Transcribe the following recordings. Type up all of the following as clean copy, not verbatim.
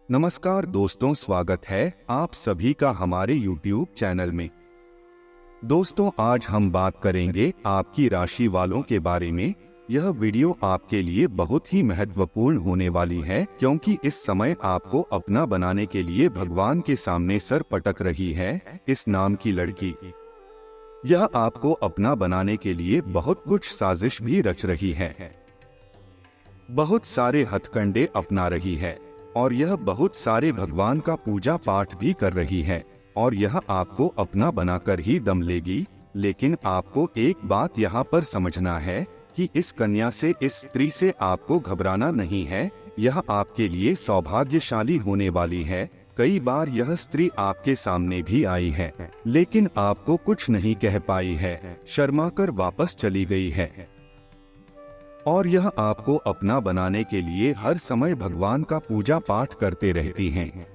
नमस्कार दोस्तों, स्वागत है आप सभी का हमारे YouTube चैनल में। दोस्तों, आज हम बात करेंगे आपकी राशि वालों के बारे में। यह वीडियो आपके लिए बहुत ही महत्वपूर्ण होने वाली है, क्योंकि इस समय आपको अपना बनाने के लिए भगवान के सामने सर पटक रही है इस नाम की लड़की। यह आपको अपना बनाने के लिए बहुत कुछ साजिश भी रच रही है, बहुत सारे हथकंडे अपना रही है और यह बहुत सारे भगवान का पूजा पाठ भी कर रही है और यह आपको अपना बनाकर ही दम लेगी। लेकिन आपको एक बात यहाँ पर समझना है कि इस कन्या से, इस स्त्री से आपको घबराना नहीं है। यह आपके लिए सौभाग्यशाली होने वाली है। कई बार यह स्त्री आपके सामने भी आई है, लेकिन आपको कुछ नहीं कह पाई है, शर्मा कर वापस चली गई है। और यह आपको अपना बनाने के लिए हर समय भगवान का पूजा पाठ करते रहती हैं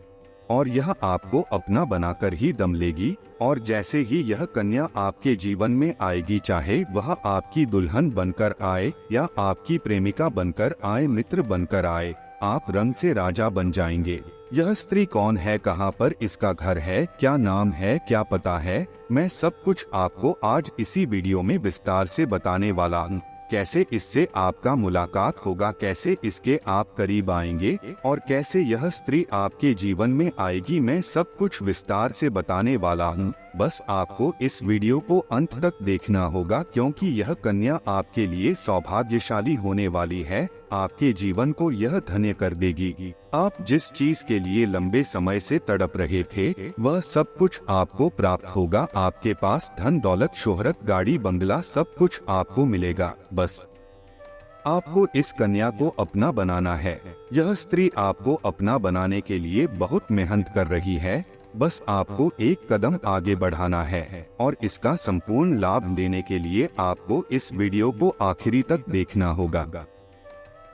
और यह आपको अपना बनाकर ही दम लेगी। और जैसे ही यह कन्या आपके जीवन में आएगी, चाहे वह आपकी दुल्हन बनकर आए या आपकी प्रेमिका बनकर आए, मित्र बनकर आए, आप रंग से राजा बन जाएंगे। यह स्त्री कौन है, कहाँ पर इसका घर है, क्या नाम है, क्या पता है, मैं सब कुछ आपको आज इसी वीडियो में विस्तार से बताने वाला हूँ। कैसे इससे आपका मुलाकात होगा, कैसे इसके आप करीब आएंगे और कैसे यह स्त्री आपके जीवन में आएगी, मैं सब कुछ विस्तार से बताने वाला हूँ। बस आपको इस वीडियो को अंत तक देखना होगा, क्योंकि यह कन्या आपके लिए सौभाग्यशाली होने वाली है। आपके जीवन को यह धन्य कर देगी। आप जिस चीज के लिए लंबे समय से तड़प रहे थे, वह सब कुछ आपको प्राप्त होगा। आपके पास धन दौलत, शोहरत, गाड़ी, बंगला, सब कुछ आपको मिलेगा। बस आपको इस कन्या को अपना बनाना है। यह स्त्री आपको अपना बनाने के लिए बहुत मेहनत कर रही है। बस आपको एक कदम आगे बढ़ाना है और इसका संपूर्ण लाभ लेने के लिए आपको इस वीडियो को आखिरी तक देखना होगा।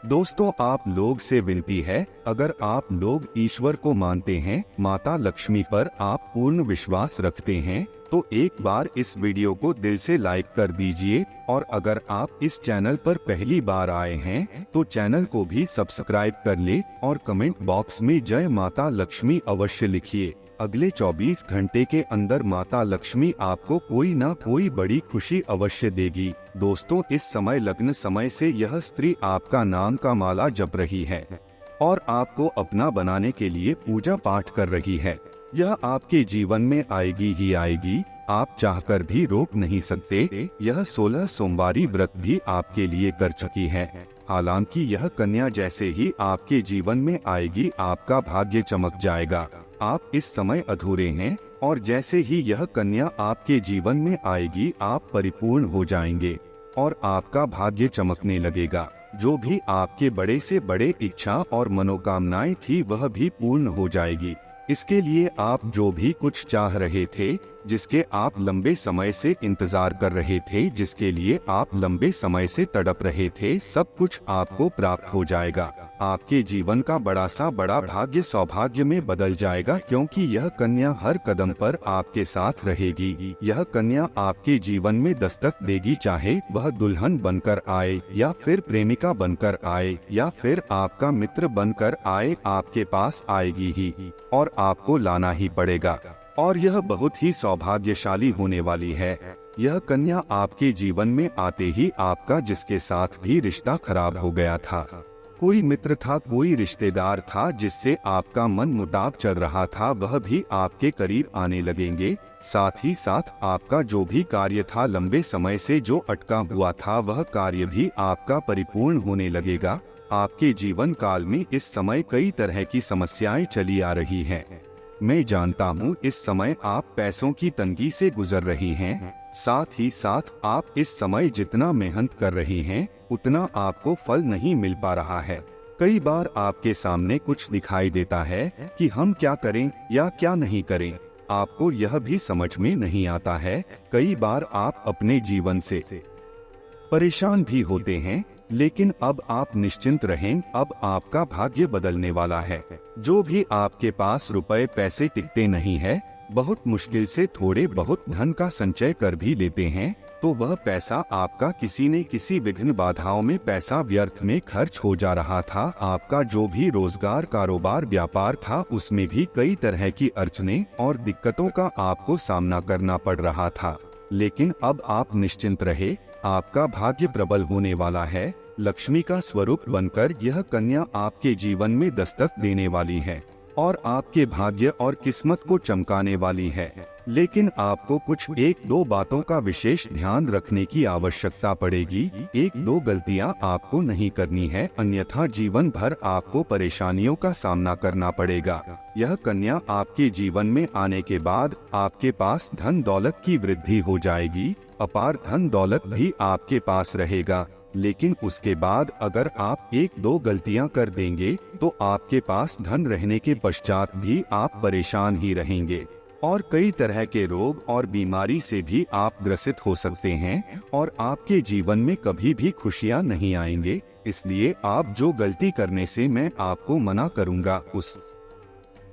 दोस्तों, आप लोग से विनती है, अगर आप लोग ईश्वर को मानते हैं, माता लक्ष्मी पर आप पूर्ण विश्वास रखते हैं, तो एक बार इस वीडियो को दिल से लाइक कर दीजिए। और अगर आप इस चैनल पर पहली बार आए हैं तो चैनल को भी सब्सक्राइब कर ले और कमेंट बॉक्स में जय माता लक्ष्मी अवश्य लिखिए। अगले 24 घंटे के अंदर माता लक्ष्मी आपको कोई ना कोई बड़ी खुशी अवश्य देगी। दोस्तों, इस समय लग्न समय से यह स्त्री आपका नाम का माला जप रही है और आपको अपना बनाने के लिए पूजा पाठ कर रही है। यह आपके जीवन में आएगी ही आएगी, आप चाहकर भी रोक नहीं सकते। यह 16 सोमवारी व्रत भी आपके लिए कर चुकी है। हालांकि यह कन्या जैसे ही आपके जीवन में आएगी, आपका भाग्य चमक जाएगा। आप इस समय अधूरे हैं और जैसे ही यह कन्या आपके जीवन में आएगी, आप परिपूर्ण हो जाएंगे और आपका भाग्य चमकने लगेगा। जो भी आपके बड़े से बड़े इच्छा और मनोकामनाएं थी, वह भी पूर्ण हो जाएगी। इसके लिए आप जो भी कुछ चाह रहे थे, जिसके आप लंबे समय से इंतजार कर रहे थे, जिसके लिए आप लंबे समय से तड़प रहे थे, सब कुछ आपको प्राप्त हो जाएगा। आपके जीवन का बड़ा सा बड़ा भाग्य सौभाग्य में बदल जाएगा, क्योंकि यह कन्या हर कदम पर आपके साथ रहेगी। यह कन्या आपके जीवन में दस्तक देगी, चाहे वह दुल्हन बनकर आए या फिर प्रेमिका बनकर आए या फिर आपका मित्र बनकर आए, आपके पास आएगी ही और आपको लाना ही पड़ेगा। और यह बहुत ही सौभाग्यशाली होने वाली है। यह कन्या आपके जीवन में आते ही आपका जिसके साथ भी रिश्ता खराब हो गया था, कोई मित्र था, कोई रिश्तेदार था जिससे आपका मन मुटाव चल रहा था, वह भी आपके करीब आने लगेंगे। साथ ही साथ आपका जो भी कार्य था, लंबे समय से जो अटका हुआ था, वह कार्य भी आपका परिपूर्ण होने लगेगा। आपके जीवन काल में इस समय कई तरह की समस्याएं चली आ रही हैं। मैं जानता हूँ इस समय आप पैसों की तंगी से गुजर रही हैं। साथ ही साथ आप इस समय जितना मेहनत कर रही हैं, उतना आपको फल नहीं मिल पा रहा है। कई बार आपके सामने कुछ दिखाई देता है कि हम क्या करें या क्या नहीं करें, आपको यह भी समझ में नहीं आता है। कई बार आप अपने जीवन से परेशान भी होते हैं, लेकिन अब आप निश्चिंत रहें, अब आपका भाग्य बदलने वाला है। जो भी आपके पास रुपए पैसे टिकते नहीं है, बहुत मुश्किल से थोड़े बहुत धन का संचय कर भी लेते हैं, तो वह पैसा आपका किसी न किसी विघ्न बाधाओं में पैसा व्यर्थ में खर्च हो जा रहा था। आपका जो भी रोजगार, कारोबार, व्यापार था उसमें भी कई तरह की अड़चनें और दिक्कतों का आपको सामना करना पड़ रहा था। लेकिन अब आप निश्चिंत रहे, आपका भाग्य प्रबल होने वाला है। लक्ष्मी का स्वरूप बनकर यह कन्या आपके जीवन में दस्तक देने वाली है और आपके भाग्य और किस्मत को चमकाने वाली है। लेकिन आपको कुछ 1-2 बातों का विशेष ध्यान रखने की आवश्यकता पड़ेगी। 1-2 गलतियां आपको नहीं करनी है, अन्यथा जीवन भर आपको परेशानियों का सामना करना पड़ेगा। यह कन्या आपके जीवन में आने के बाद आपके पास धन दौलत की वृद्धि हो जाएगी। अपार धन दौलत भी आपके पास रहेगा। लेकिन उसके बाद अगर आप 1-2 गलतियां कर देंगे तो आपके पास धन रहने के पश्चात भी आप परेशान ही रहेंगे और कई तरह के रोग और बीमारी से भी आप ग्रसित हो सकते हैं और आपके जीवन में कभी भी खुशियां नहीं आएंगे। इसलिए आप जो गलती करने से मैं आपको मना करूंगा, उस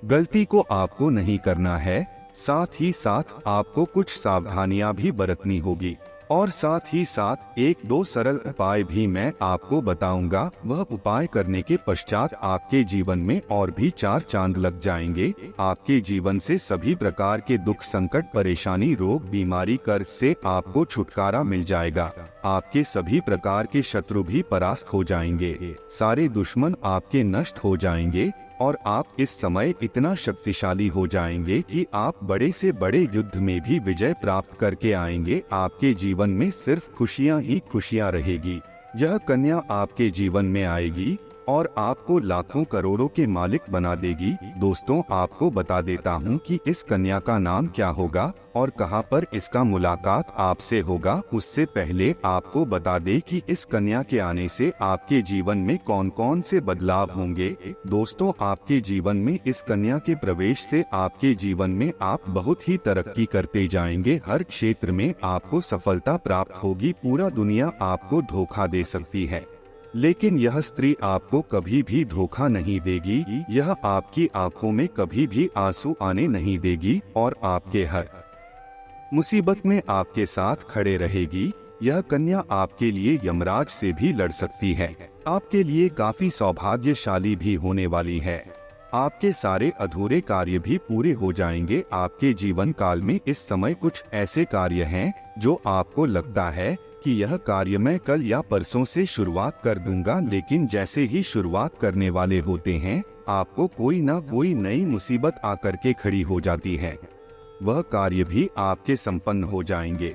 गलती को आपको नहीं करना है। साथ ही साथ आपको कुछ सावधानियां भी बरतनी होगी और साथ ही साथ 1-2 सरल उपाय भी मैं आपको बताऊंगा। वह उपाय करने के पश्चात आपके जीवन में और भी 4 चांद लग जाएंगे। आपके जीवन से सभी प्रकार के दुख, संकट, परेशानी, रोग, बीमारी, कर्ज से आपको छुटकारा मिल जाएगा। आपके सभी प्रकार के शत्रु भी परास्त हो जाएंगे, सारे दुश्मन आपके नष्ट हो जाएंगे और आप इस समय इतना शक्तिशाली हो जाएंगे कि आप बड़े से बड़े युद्ध में भी विजय प्राप्त करके आएंगे। आपके जीवन में सिर्फ खुशियां ही खुशियां रहेगी। यह कन्या आपके जीवन में आएगी और आपको लाखों करोड़ों के मालिक बना देगी। दोस्तों, आपको बता देता हूँ कि इस कन्या का नाम क्या होगा और कहाँ पर इसका मुलाकात आपसे होगा। उससे पहले आपको बता दे कि इस कन्या के आने से आपके जीवन में कौन कौन से बदलाव होंगे। दोस्तों, आपके जीवन में इस कन्या के प्रवेश से आपके जीवन में आप बहुत ही तरक्की करते जाएंगे। हर क्षेत्र में आपको सफलता प्राप्त होगी। पूरा दुनिया आपको धोखा दे सकती है, लेकिन यह स्त्री आपको कभी भी धोखा नहीं देगी। यह आपकी आंखों में कभी भी आंसू आने नहीं देगी और आपके हर मुसीबत में आपके साथ खड़े रहेगी। यह कन्या आपके लिए यमराज से भी लड़ सकती है। आपके लिए काफी सौभाग्यशाली भी होने वाली है। आपके सारे अधूरे कार्य भी पूरे हो जाएंगे। आपके जीवन काल में इस समय कुछ ऐसे कार्य हैं जो आपको लगता है कि यह कार्य मैं कल या परसों से शुरुआत कर दूंगा, लेकिन जैसे ही शुरुआत करने वाले होते हैं आपको कोई ना कोई नई मुसीबत आकर के खड़ी हो जाती है। वह कार्य भी आपके संपन्न हो जाएंगे।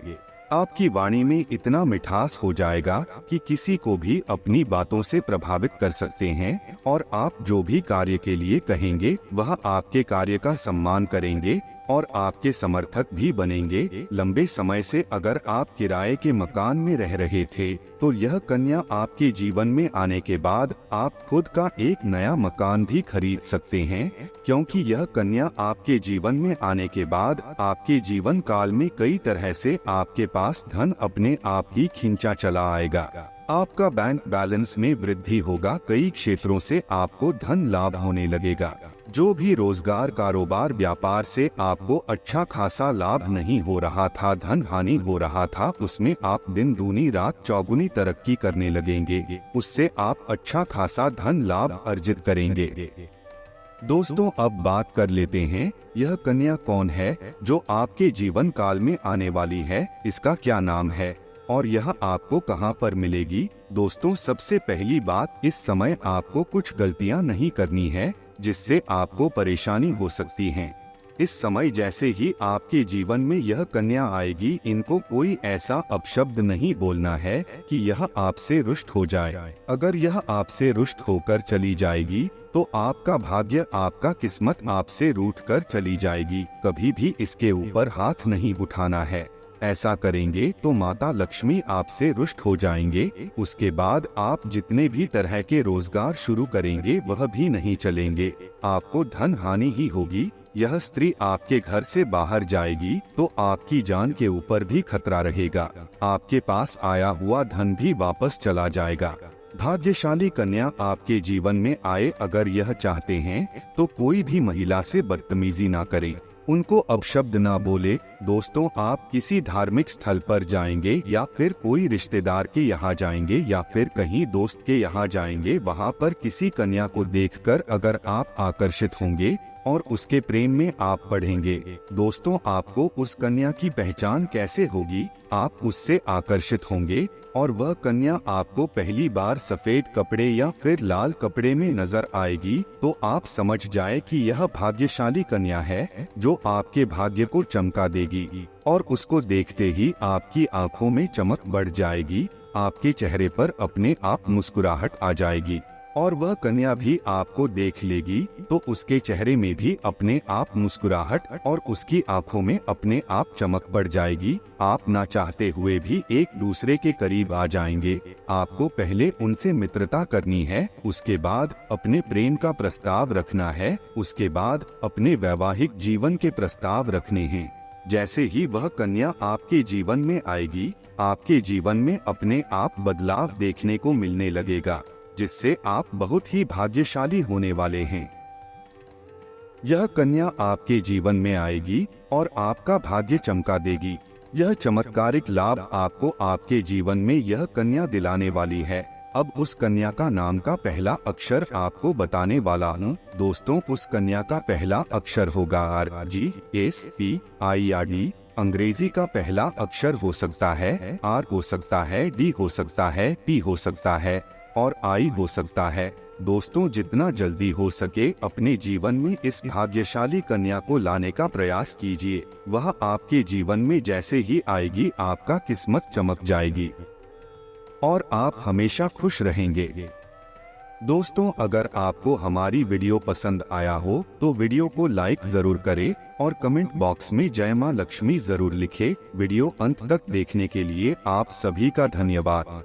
आपकी वाणी में इतना मिठास हो जाएगा कि किसी को भी अपनी बातों से प्रभावित कर सकते हैं और आप जो भी कार्य के लिए कहेंगे वह आपके कार्य का सम्मान करेंगे और आपके समर्थक भी बनेंगे। लंबे समय से अगर आप किराए के मकान में रह रहे थे तो यह कन्या आपके जीवन में आने के बाद आप खुद का एक नया मकान भी खरीद सकते हैं, क्योंकि यह कन्या आपके जीवन में आने के बाद आपके जीवन काल में कई तरह से आपके पास धन अपने आप ही खींचा चला आएगा। आपका बैंक बैलेंस में वृद्धि होगा। कई क्षेत्रों से आपको धन लाभ होने लगेगा। जो भी रोजगार, कारोबार, व्यापार से आपको अच्छा खासा लाभ नहीं हो रहा था, धन हानि हो रहा था, उसमें आप दिन दूनी रात चौगुनी तरक्की करने लगेंगे। उससे आप अच्छा खासा धन लाभ अर्जित करेंगे। दोस्तों, अब बात कर लेते हैं यह कन्या कौन है जो आपके जीवन काल में आने वाली है, इसका क्या नाम है और यह आपको कहां पर मिलेगी। दोस्तों, सबसे पहली बात, इस समय आपको कुछ गलतियां नहीं करनी है जिससे आपको परेशानी हो सकती है। इस समय जैसे ही आपके जीवन में यह कन्या आएगी, इनको कोई ऐसा अपशब्द नहीं बोलना है कि यह आपसे रुष्ट हो जाए। अगर यह आपसे रुष्ट होकर चली जाएगी तो आपका भाग्य, आपका किस्मत आपसे रूठ कर चली जाएगी। कभी भी इसके ऊपर हाथ नहीं उठाना है। ऐसा करेंगे तो माता लक्ष्मी आपसे रुष्ट हो जाएंगे। उसके बाद आप जितने भी तरह के रोजगार शुरू करेंगे वह भी नहीं चलेंगे। आपको धन हानि ही होगी। यह स्त्री आपके घर से बाहर जाएगी तो आपकी जान के ऊपर भी खतरा रहेगा। आपके पास आया हुआ धन भी वापस चला जाएगा। भाग्यशाली कन्या आपके जीवन में आए, अगर यह चाहते हैं तो कोई भी महिला से बदतमीजी ना करें। उनको अपशब्द ना बोले। दोस्तों, आप किसी धार्मिक स्थल पर जाएंगे या फिर कोई रिश्तेदार के यहाँ जाएंगे या फिर कहीं दोस्त के यहाँ जाएंगे, वहाँ पर किसी कन्या को देखकर अगर आप आकर्षित होंगे और उसके प्रेम में आप पड़ेंगे, दोस्तों आपको उस कन्या की पहचान कैसे होगी? आप उससे आकर्षित होंगे और वह कन्या आपको पहली बार सफेद कपड़े या फिर लाल कपड़े में नजर आएगी तो आप समझ जाए कि यह भाग्यशाली कन्या है जो आपके भाग्य को चमका देगी और उसको देखते ही आपकी आंखों में चमक बढ़ जाएगी, आपके चेहरे पर अपने आप मुस्कुराहट आ जाएगी और वह कन्या भी आपको देख लेगी तो उसके चेहरे में भी अपने आप मुस्कुराहट और उसकी आंखों में अपने आप चमक बढ़ जाएगी। आप ना चाहते हुए भी एक दूसरे के करीब आ जाएंगे। आपको पहले उनसे मित्रता करनी है, उसके बाद अपने प्रेम का प्रस्ताव रखना है, उसके बाद अपने वैवाहिक जीवन के प्रस्ताव रखने हैं। जैसे ही वह कन्या आपके जीवन में आएगी, आपके जीवन में अपने आप बदलाव देखने को मिलने लगेगा, जिससे आप बहुत ही भाग्यशाली होने वाले हैं। यह कन्या आपके जीवन में आएगी और आपका भाग्य चमका देगी। यह चमत्कारिक लाभ आपको आपके जीवन में यह कन्या दिलाने वाली है। अब उस कन्या का नाम का पहला अक्षर आपको बताने वाला हूँ। दोस्तों, उस कन्या का पहला अक्षर होगा RGSPIRD। अंग्रेजी का पहला अक्षर हो सकता है R, हो सकता है D, हो सकता है P, हो सकता है और I हो सकता है। दोस्तों, जितना जल्दी हो सके अपने जीवन में इस भाग्यशाली कन्या को लाने का प्रयास कीजिए। वह आपके जीवन में जैसे ही आएगी आपका किस्मत चमक जाएगी और आप हमेशा खुश रहेंगे। दोस्तों, अगर आपको हमारी वीडियो पसंद आया हो तो वीडियो को लाइक जरूर करें और कमेंट बॉक्स में जय मां लक्ष्मी जरूर लिखें। वीडियो अंत तक देखने के लिए आप सभी का धन्यवाद।